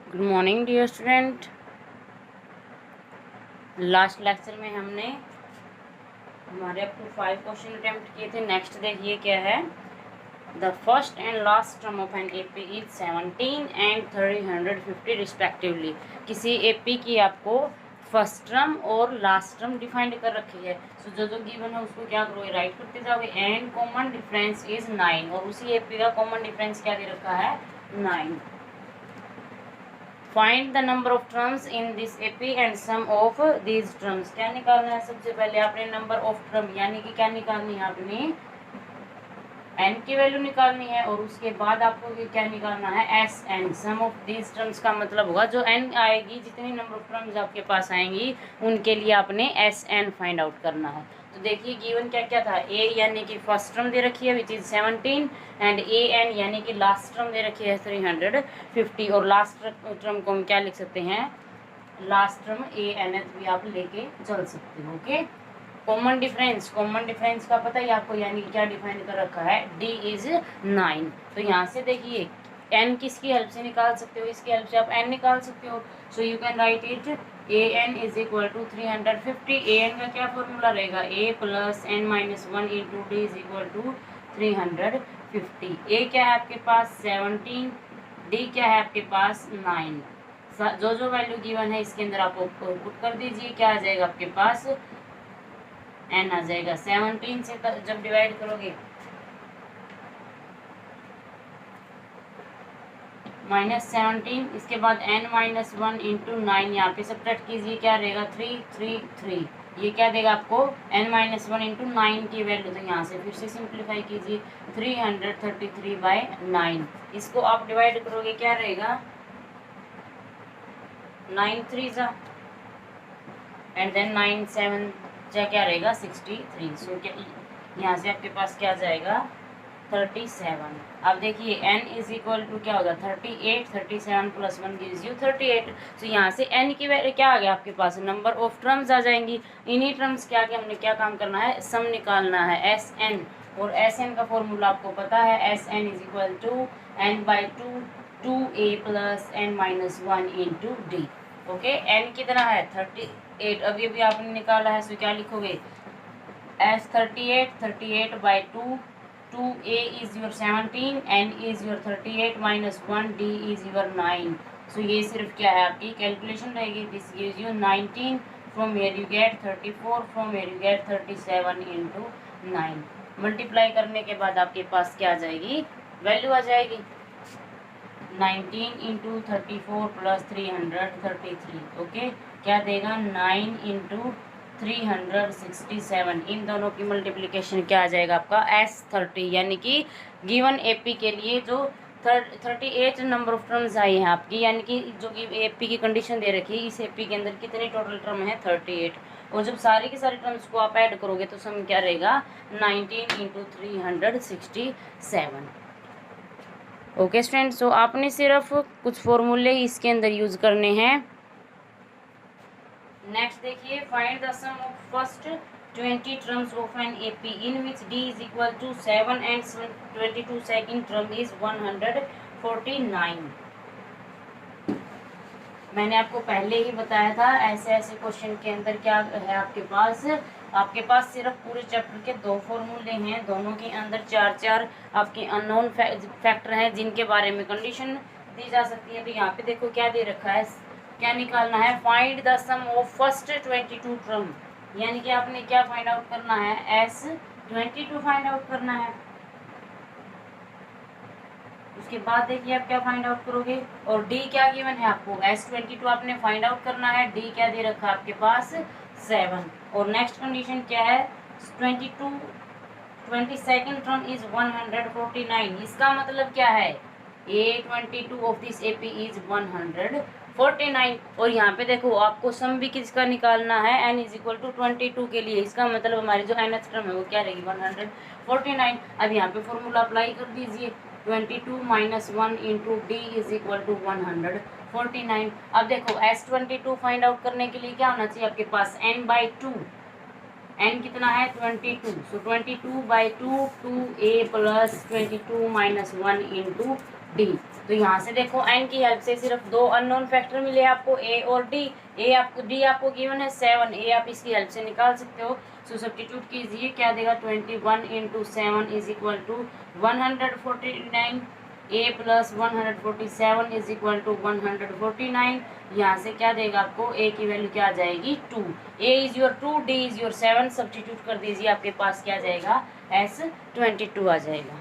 Good morning dear student. Last lecture में हमने हमारे अप टू 5 क्वेश्चन अटेम्प्ट किए थे। नेक्स्ट देखिए क्या है। The first and last term of an AP is 17 and 350 respectively. किसी एपी की आपको फर्स्ट टर्म और लास्ट टर्म डिफाइंड कर रखी है। सो जो गिवन है उसको क्या करोगे, राइट करते जाओगे। एंड कॉमन डिफरेंस इज 9 और उसी एपी का कॉमन डिफरेंस क्या दे रखा है, 9। Find the number of terms in this AP and sum of these terms. क्या निकालना है, सबसे पहले आपने नंबर ऑफ टर्म यानी कि क्या निकालनी है, आपने n की वैल्यू निकालनी है और उसके बाद आपको क्या निकालना है, S N. Sum of these terms का मतलब होगा जो n आएगी, जितनी नंबर ऑफ टर्म्स आपके पास आएंगी उनके लिए आपने एस एन फाइंड आउट करना है। तो देखिए गिवन क्या क्या था, a यानी कि फर्स्ट टर्म दे रखी है which is 17 and a n यानी कि लास्ट टर्म दे रखी है 350 और लास्ट टर्म को हम क्या लिख सकते हैं, लास्ट टर्म a n भी आप लेके चल सकते हो। ओके। कॉमन डिफरेंस का पता है आपको, यानी क्या डिफाइन कर रखा है, d इज 9। तो यहाँ से देखिए n किसकी हेल्प से निकाल सकते हो, इसकी हेल्प से आप n निकाल सकते हो। So you can write it an is equal to 350। an का क्या फॉर्मूला रहेगा, a plus n minus 1 into D is equal to 350। a क्या है आपके पास 17, d क्या है आपके पास 9। जो वैल्यू गिवन है इसके अंदर आप पुट कर दीजिए, क्या आ जाएगा आपके पास, n आ जाएगा। 17 से जब डिवाइड करोगे -17, इसके बाद n माइनस 1 इंटू 9, यहाँ पे सब्ट्रैक्ट कीजिए, क्या रहेगा 333। ये क्या देगा आपको, n माइनस 1 इंटू 9 की वैल्यू। तो यहाँ से फिर से सिंप्लीफाई कीजिए, 333/9। इसको आप डिवाइड करोगे क्या रहेगा, 9 3 जा एंड देन 9 7 क्या रहेगा 63। सो क्या यहाँ से आपके पास क्या जाएगा 37। अब देखिए n इज इक्वल टू क्या होगा 38, 37 प्लस 1 गिव्स यू 38। सो यहाँ से n की वैल्यू क्या आ गया आपके पास, नंबर ऑफ टर्म्स आ जाएंगी। इन्हीं टर्म्स के आगे हमने क्या काम करना है, सम निकालना है, एस एन। और एस एन का फॉर्मूला आपको पता है, S N is equal to n/2 2a plus n minus 1 into D. Okay, n कितना है 38, अभी अभी आपने निकाला है। सो क्या लिखोगे, S 38/2 2a is your 17 n is your 38 minus 1 d is your 9। सो ये सिर्फ क्या है आपकी कैलकुलेशन रहेगी, this gives you 19, from here you get 34, from here you get 37 into 9। Multiply करने के बाद आपके पास क्या आ जाएगी, वैल्यू आ जाएगी 19 इंटू 34 प्लस 333। ओके, क्या देगा 9 इंटू 367। इन दोनों की मल्टीप्लिकेशन क्या आ जाएगा आपका S30, यानी कि गिवन एपी के लिए जो 38 नंबर ऑफ टर्म्स आई हैं आपकी, यानी कि जो कि एपी की कंडीशन दे रखी है, इस एपी के अंदर कितने टोटल टर्म है 38। और जब सारे के सारे टर्म्स को आप ऐड करोगे तो सम क्या रहेगा 19 इंटू 367। ओके स्टूडेंट, सो आपने सिर्फ कुछ फॉर्मूले इसके अंदर यूज करने हैं। नेक्स्ट देखिए, find the sum of first 20 terms of an AP in which D is equal to 7 and 22 second term is 149। मैंने आपको पहले ही बताया था, ऐसे ऐसे क्वेश्चन के अंदर क्या है आपके पास सिर्फ पूरे चैप्टर के 2 फॉर्मूले हैं, दोनों के अंदर 4 आपके अननोन फैक्टर हैं जिनके बारे में कंडीशन दी जा सकती है। तो यहाँ पे देखो क्या दे रखा है, क्या निकालना है, find the sum of first 22 term, यानी कि आपने क्या फाइंड आउट करना है, S22 फाइंड आउट करना है। उसके बाद देखिए आप क्या फाइंड आउट करोगे, और D क्या गिवन है आपको, S22 आपने फाइंड आउट करना है। D क्या दे रखा है आपके पास 7। और नेक्स्ट कंडीशन क्या है, 22 टर्म इज 149। इसका मतलब क्या है, A22 of this AP is 149। और यहाँ पे देखो आपको सम भी किसका निकालना है, n इज इक्वल टू 22 के लिए। इसका मतलब हमारी जो nth टर्म है वो क्या रहेगी 149। अब यहाँ पे फॉर्मूला अप्लाई कर दीजिए, 22 minus 1 into D is equal to 149। अब देखो S22 फाइंड आउट करने के लिए क्या होना चाहिए आपके पास, n/2। n कितना है 22। सो 22/2 2a plus 22 minus 1 into D. तो यहाँ से देखो n की हेल्प से सिर्फ दो अननोन फैक्टर मिले आपको, a और d। d आपको गिवन है 7, a आप इसकी हेल्प से निकाल सकते हो। सो सब्स्टिट्यूट कीजिए, क्या देगा 21 into 7 is equal to 149, a plus 147 is equal to 149। यहाँ से क्या देगा आपको, a की वैल्यू क्या आ जाएगी 2, a is your 2, d is your 7। Substitute कर दीजिए, आपके पास क्या जाएगा S22 आ जाएगा।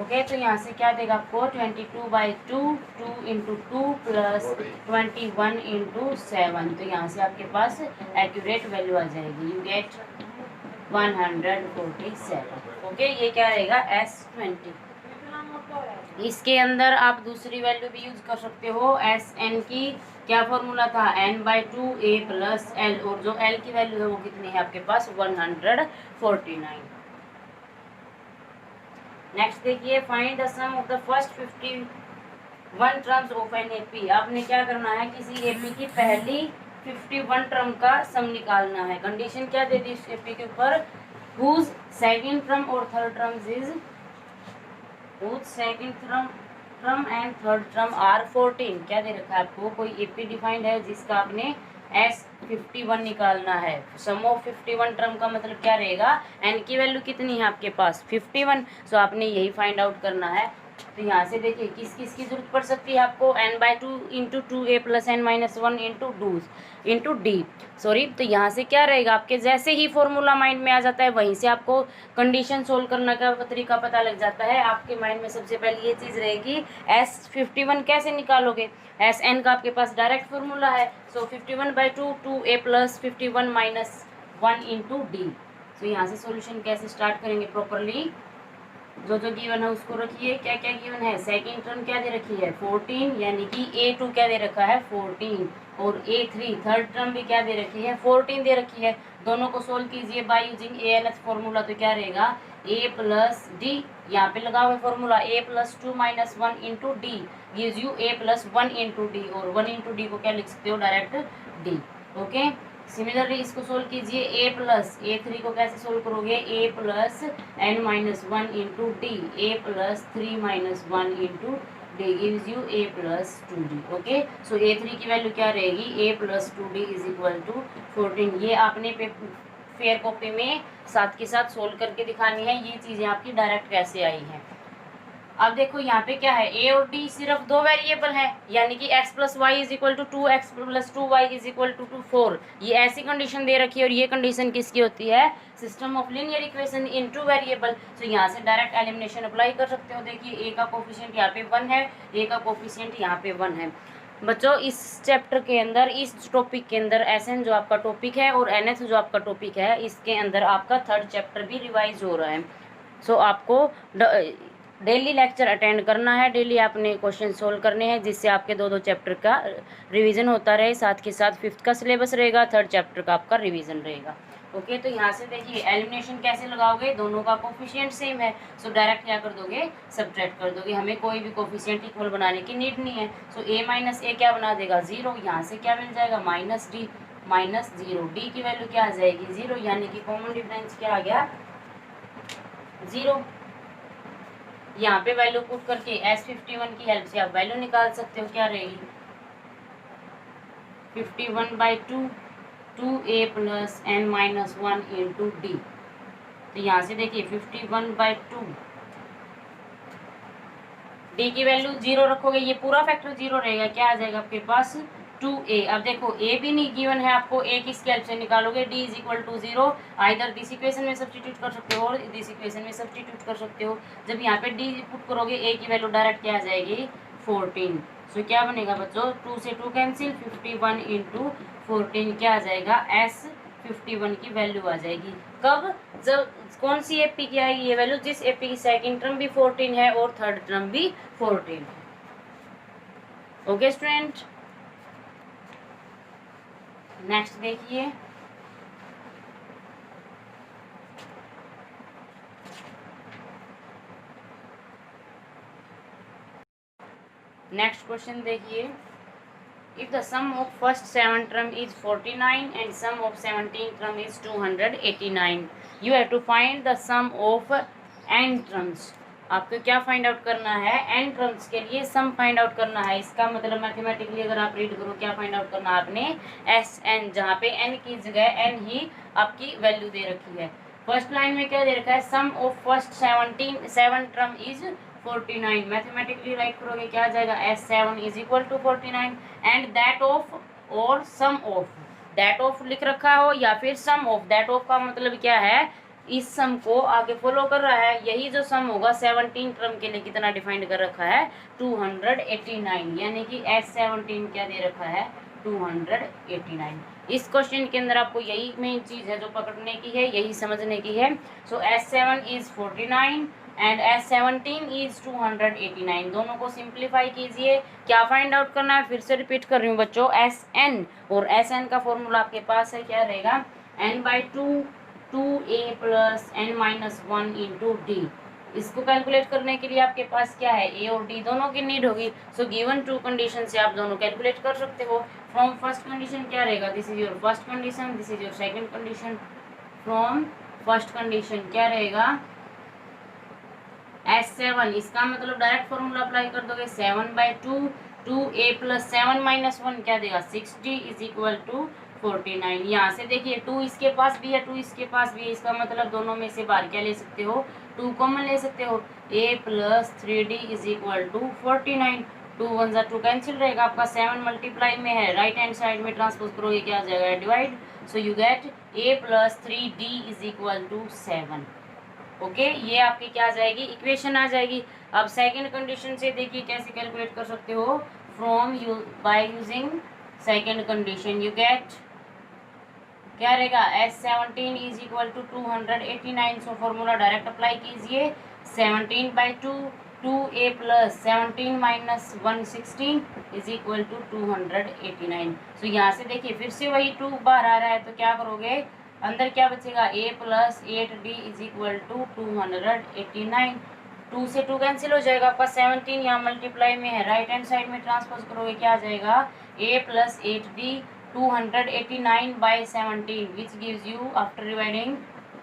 ओके तो यहाँ से क्या देगा आपको 22/2, 2 इंटू 2 प्लस 21 इंटू 7। तो यहाँ से आपके पास एक्यूरेट वैल्यू आ जाएगी, यू गेट 147। ओके ये क्या रहेगा S20। इसके अंदर आप दूसरी वैल्यू भी यूज कर सकते हो, SN की क्या फॉर्मूला था n/2 a प्लस l, और जो l की वैल्यू है वो कितनी है आपके पास 149। नेक्स्ट देखिए, find the sum of the first 51 terms of an AP. आपने क्या करना है, किसी एपी की पहली 51 टर्म का सम निकालना है। कंडीशन क्या दे दी इस एपी के ऊपर, हुज सेकंड टर्म और third terms is, whose second term and third term are 14। क्या दे रखा है आपको, कोई एपी डिफाइंड है जिसका आपने S51 निकालना है। सम ऑफ 51 टर्म का मतलब क्या रहेगा, n की वैल्यू कितनी है आपके पास 51। सो आपने यही फाइंड आउट करना है। तो यहाँ से देखिए किस किस की जरूरत पड़ सकती है आपको, n/2 into 2a plus n-1 into d। Sorry, तो यहाँ से क्या रहेगा, आपके जैसे ही फॉर्मूला माइंड में आ जाता है वहीं से आपको कंडीशन सोल्व करने का तरीका पता लग जाता है। आपके माइंड में सबसे पहले ये चीज़ रहेगी, S51 कैसे निकालोगे, SN का आपके पास डायरेक्ट फॉर्मूला है। सो 51/2 2a प्लस 51-1 इंटू d। तो यहाँ से सॉल्यूशन कैसे स्टार्ट करेंगे प्रॉपरली, जो जो गिवन है उसको रखिए। क्या क्या गिवन है, सेकंड टर्म क्या दे रखी है 14, यानी कि a2 क्या दे रखा है 14, और a3 थर्ड टर्म भी क्या दे रखी है 14 दे रखी है। दोनों को सोल्व कीजिए बाय यूजिंग ALS फॉर्मूला। तो क्या रहेगा a प्लस डी, यहाँ पे लगा हुआ formula a plus 2 minus 1 into D gives you a plus 1 into D, और 1 इंटू डी को क्या लिख सकते हो डायरेक्ट d। ओके सिमिलरली इसको सोल्व कीजिए, a प्लस a3 को कैसे सोल्व करोगे, a plus n-1 into D, a plus 3-1 into D gives you a plus 2d। Okay so a3 की वैल्यू क्या रहेगी, a plus 2d is equal to 14। ये आपने फेयर कॉपी में साथ के साथ सोल्व करके दिखानी है, ये चीज़ें आपकी डायरेक्ट कैसे आई हैं। अब देखो यहाँ पे क्या है, a और d सिर्फ दो वेरिएबल है, यानी कि x plus Y is equal to 2x plus 2y is equal to 4। ये ऐसी कंडीशन दे रखी है, और ये कंडीशन किसकी होती है, system of linear equation in two variable. तो यहाँ से डायरेक्ट एलिमिनेशन अप्लाई कर सकते हो। देखिए a का कोफिशिएंट यहाँ पे 1 है, a का कोफिशिएंट यहाँ पे 1 है। बच्चों इस चैप्टर के अंदर, इस टॉपिक के अंदर SN जो आपका टॉपिक है और NH जो आपका टॉपिक है, इसके अंदर आपका थर्ड चैप्टर भी रिवाइज हो रहा है। सो आपको डेली लेक्चर अटेंड करना है, डेली आपने क्वेश्चन सोल्व करने हैं, जिससे आपके दो चैप्टर का रिवीजन होता रहे, साथ के साथ 5th का सिलेबस रहेगा, थर्ड चैप्टर का आपका रिवीजन रहेगा। ओके तो यहाँ से देखिए एलिमिनेशन कैसे लगाओगे, दोनों का कोफिशिएंट सेम है, सो डायरेक्ट क्या कर दोगे सब्ट्रैक्ट कर दोगे, हमें कोई भी कोफिशिएंट इक्वल बनाने की नीड नहीं है। सो a माइनस ए क्या बना देगा 0, यहाँ से क्या मिल जाएगा माइनस डी माइनस 0, डी की वैल्यू क्या आ जाएगी 0, यानी कि कॉमन डिफरेंस क्या आ गया 0। यहाँ पे वैल्यू पुट करके S51 की हेल्प से आप वैल्यू निकाल सकते हो, क्या रहेगी 51/2 2a plus n-1 into D. तो यहाँ से देखिए 51/2 डी की वैल्यू 0 रखोगे, ये पूरा फैक्टर 0 रहेगा, क्या आ जाएगा आपके पास 2a। अब देखो a भी नहीं गिवन है आपको, a किसकी हेल्प से निकालोगे, d is equal to 0। Either this equation में सब्स्टिट्यूट कर सकते हो और दिस इक्वेशन में सब्स्टिट्यूट कर सकते हो। जब यहाँ पे d पुट करोगे a की वैल्यू डायरेक्ट क्या आ जाएगी 14। सो क्या बनेगा बच्चों 2 से 2 कैंसिल, 51 इंटू 14 क्या आ जाएगा S51 की वैल्यू आ जाएगी। कब, जब कौन सी एपी की आएगी ये वैल्यू, जिस एपी की सेकंड टर्म भी 14 है और थर्ड टर्म भी 14 है। ओके स्टूडेंट नेक्स्ट देखिए, नेक्स्ट क्वेश्चन देखिए, if the sum of first 7 term is 49 and sum of 17 term is 289, you have to find the sum of n terms। आपको क्या फाइंड आउट करना है, एन टर्म्स के लिए सम फाइंड आउट करना है। इसका मतलब मैथमेटिकली अगर आप रीड करो क्या फाइंड आउट करना है आपने, एस एन, जहाँ पे एन की जगह एन ही आपकी वैल्यू दे रखी है। फर्स्ट लाइन में क्या दे रखा है, sum of first 7 term is 49। Mathematically right करोगे क्या आ जाएगा, S7 is equal to 49 and that of और सम ऑफ, दैट ऑफ लिख रखा हो या फिर सम ऑफ, दैट ऑफ का मतलब क्या है, इस सम को आगे फॉलो कर रहा है। यही जो सम होगा 17 टर्म के लिए कितना डिफाइंड कर रखा है, 289, यानी कि S17 क्या दे रखा है, 289। इस क्वेश्चन के अंदर आपको यही मेन चीज है जो पकड़ने की है, यही समझने की है। सो S7 is 49 and S17 is 289। दोनों को सिंप्लीफाई कीजिए, क्या फाइंड आउट करना है, फिर से रिपीट कर रही हूँ बच्चों, Sn, और Sn का फॉर्मूला आपके पास है, क्या रहेगा, n/2 2a plus n minus 1 into D. इसको कैलकुलेट करने के लिए आपके पास क्या है, ए और डी दोनों की नीड होगी। सो गिवन टू कंडीशन से आप दोनों कैलकुलेट कर सकते हो। फ्रॉम फर्स्ट कंडीशन क्या रहेगा, this is your first condition, this is your second condition. From first condition क्या रहेगा, S7, इसका मतलब डायरेक्ट फॉर्मूला अप्लाई कर दोगे, 7/2 2a प्लस 7 माइनस 1 क्या देगा, 6d इज इक्वल टू 49। यहाँ से देखिए 2 इसके पास भी है, 2 इसके पास भी है, इसका मतलब दोनों में से बाहर क्या ले सकते हो, 2 कॉमन ले सकते हो, a plus 3d is equal to 49। 2 1 2 cancel रहेगा, आपका 7 मल्टीप्लाई में है, राइट हैंड साइड में ट्रांसपोज करोगे क्या आ जाएगा, divide. So you get a plus 3d is equal to 7। Okay, ये आपकी क्या आ जाएगी, इक्वेशन आ जाएगी। अब सेकंड कंडीशन से देखिए कैसे कैलकुलेट कर सकते हो, from you by using second condition you get क्या रहेगा, S17 is equal to 289। So formula direct apply कीजिए, 17/2 2a plus 17 minus 1 16 is equal to 289। So यहाँ से देखिए फिर से वही 2 बाहर आ रहा है, तो क्या करोगे, अंदर क्या बचेगा, a plus 8d is equal to 289। 2 से 2 कैंसिल हो जाएगा, आपका 17 यहाँ मल्टीप्लाई में है, राइट हैंड साइड में ट्रांसपोज करोगे क्या आ जाएगा, a plus 8d 289 by 17 which gives you after dividing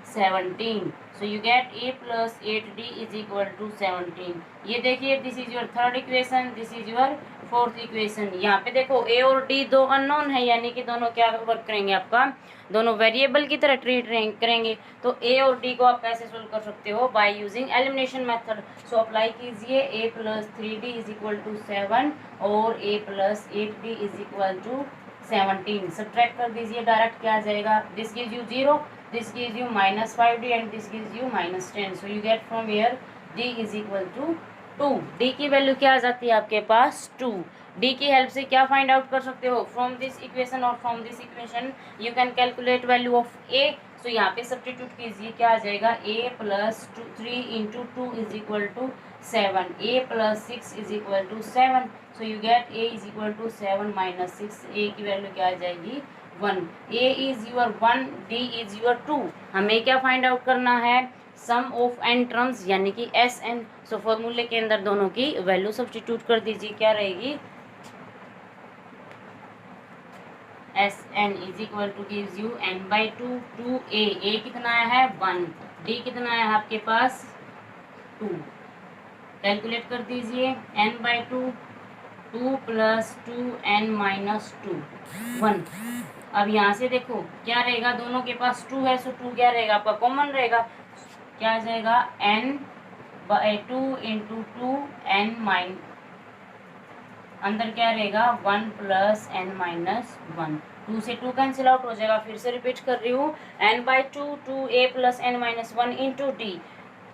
17. So you get a plus 8d is equal to 17. ये देखिए this is your third equation, this is your fourth equation। यहाँ पे देखो a और d दो अननोन है, यानी कि दोनों क्या वर्क करेंगे, आपका दोनों वेरिएबल की तरह ट्रीट करेंगे। तो a और d को आप कैसे सोल्व कर सकते हो, by using elimination method. So apply कीजिए, a plus 3d is equal to 7 और a plus 8d is equal to 17। Subtract कर दीजिए, डायरेक्ट क्या आ जाएगा, this gives you 0, this gives you minus 5d and this gives you minus 10। So you get from here d is equal to 2। d की value क्या आ जाती है आपके पास 2। d की हेल्प से क्या फाइंड आउट कर सकते हो, फ्रॉम दिस इक्वेशन और from this equation you can calculate value of a। So यहाँ पे सब्स्टिट्यूट कीजिए, क्या आ जाएगा, a plus 3 into 2 is equal to 7, a plus 6 is equal to 7। So you get a is equal to 7 minus 6, a की value क्या आ जाएगी 1। a is your 1, d is your 2। हमें क्या फाइंड आउट करना है, सम ऑफ n टर्म्स यानी कि Sn। सो फॉर्मूले के अंदर दोनों की वैल्यू सब्स्टिट्यूट कर दीजिए, क्या रहेगी, Sn is equal two gives you n/2 2a, a कितना है 1, d कितना है आपके पास 2। कैलकुलेट कर दीजिए, n/2 2 प्लस 2n माइनस 2 1। अब यहाँ से देखो क्या रहेगा, दोनों के पास 2 है, सो 2 क्या रहेगा आपका कॉमन रहेगा, क्या आ जाएगा n/2 इंटू 2n माइन, अंदर क्या रहेगा 1 प्लस n माइनस 1। 2 से 2 कैंसिल आउट हो जाएगा, फिर से रिपीट कर रही हूँ, n/2 2a plus n minus 1 into D.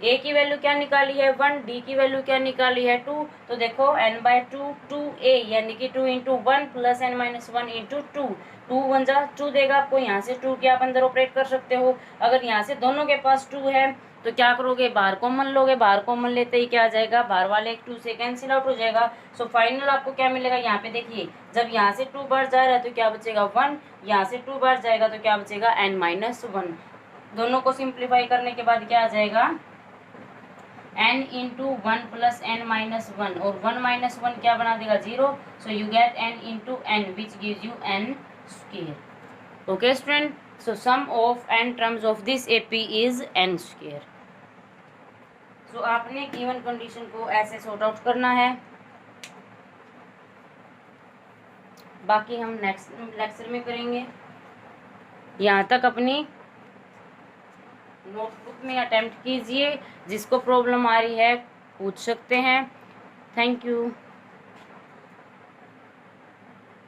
a की वैल्यू क्या निकाली है 1, d की वैल्यू क्या निकाली है 2। तो देखो n/2 2a यानी कि 2 into 1 plus n minus 1 into 2, 2 1 जा 2 देगा आपको, यहाँ से 2 के आप अंदर ऑपरेट कर सकते हो। अगर यहाँ से दोनों के पास 2 है तो क्या करोगे, बाहर कॉमन लोगे, बाहर कॉमन लेते ही क्या आ जाएगा, बाहर वाले एक 2 से कैंसिल आउट हो जाएगा। सो फाइनल आपको क्या मिलेगा, यहाँ पे देखिए जब यहाँ से 2 बार जा रहा है तो क्या बचेगा 1, यहाँ से 2 बार जाएगा तो क्या बचेगा n माइनस 1। दोनों को सिंप्लीफाई करने के बाद क्या आ जाएगा, n into 1 plus n minus 1, और 1 माइनस 1 क्या बना देगा 0। So you get n into n which gives you n square. Okay student, so sum of n terms of this AP is n square. So आपने given condition को ऐसे sort out करना है। बाकी हम नेक्स्ट लेक्चर में करेंगे। यहाँ तक अपनी नोटबुक में अटेम्प्ट कीजिए, जिसको प्रॉब्लम आ रही है पूछ सकते हैं। Thank you.